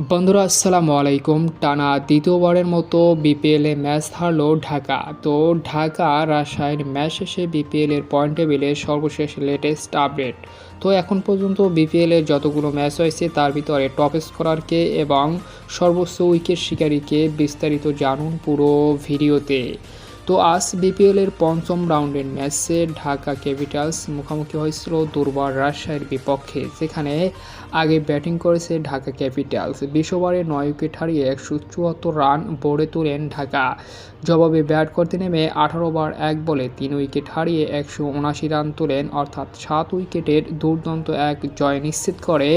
বন্ধুরা আসসালামু আলাইকুম। টানা দ্বিতীয়বারের মতো বিপিএলে ম্যাচ হারল ঢাকা। তো ঢাকা রাজশাহীর ম্যাচ শেষে বিপিএলের পয়েন্ট টেবিলের সর্বশেষ লেটেস্ট আপডেট। তো এখন পর্যন্ত বিপিএলের যতগুলো ম্যাচ হয়েছে তার ভিতরে টপ স্কোরারকে এবং সর্বোচ্চ উইকেট শিকারীকে বিস্তারিত জানুন পুরো ভিডিওতে। তো আজ বিপিএলের পঞ্চম রাউন্ডের ম্যাচে ঢাকা ক্যাপিটালস মুখোমুখি হয়েছিল দুর্বার রাজশাহীর বিপক্ষে, যেখানে আগে ব্যাটিং করেছে ঢাকা ক্যাপিটালস। 20 ওভারে 9 উইকেট হারিয়ে 174 রান বোর্ডে তোলেন ঢাকা। জবাবে ব্যাট করতে নেমে 18 ওভার 1 বলে 3 উইকেট হারিয়ে 179 রান তোলেন, অর্থাৎ 7 উইকেটের দুর্দান্ত এক জয় নিশ্চিত করে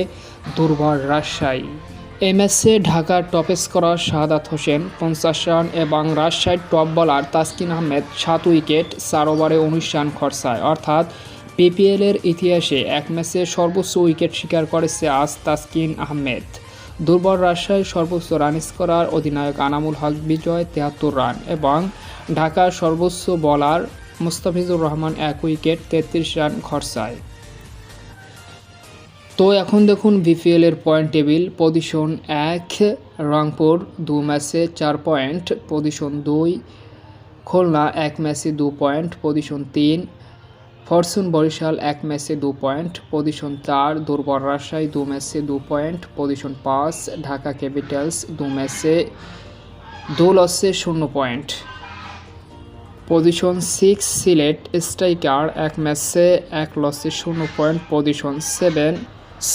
দুর্বার রাজশাহী। এই ম্যাচে ঢাকার top scorer Shahadat Hossain 50 run এবং রাজশাহীর top bowler Taskin Ahmed 7 wicket 4 ওভারে 19 রান খরচায়, অর্থাৎ বিপিএলের ইতিহাসে এক ম্যাচে সর্বোচ্চ উইকেট শিকার করেছে আজ তাসকিন আহমেদ। দুর্বল রাজশাহীর সর্বোচ্চ রান স্কোরার অধিনায়ক আনামুল হক বিজয় 73 রান এবং ঢাকার সর্বোচ্চ bowler Mustafizur Rahman 1 wicket 33 run খরচায়। তো এখন দেখুন বিপিএলের পয়েন্ট টেবিল। পজিশন 1 রংপুর 2 ম্যাচে 4 পয়েন্ট। পজিশন 2 খুলনা 1 ম্যাচে 2 পয়েন্ট। পজিশন 3 ফরচুন বরিশাল 1 ম্যাচে 2 পয়েন্ট। পজিশন 4 দুর্বল রাজশাহী 2 ম্যাচে 2 পয়েন্ট। পজিশন 5 ঢাকা ক্যাপিটালস 2 ম্যাচে 2 লসে 0 পয়েন্ট। পজিশন 6 সিলেট স্ট্রাইকার 1 ম্যাচে 1 লসে 0 পয়েন্ট। পজিশন 7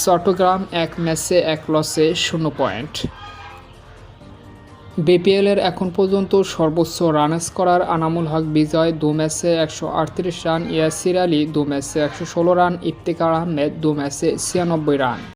চট্টগ্রাম 1 ম্যাচে 1 লসে 0 পয়েন্ট। বিপিএলের এখন পর্যন্ত সর্বোচ্চ রান স্কোরার আনামুল হক বিজয় 2 ম্যাচে 138 রান, ইয়াসির আলী 2 ম্যাচে 116 রান, ইফতেখার আহমেদ 2 ম্যাচে 96 রান।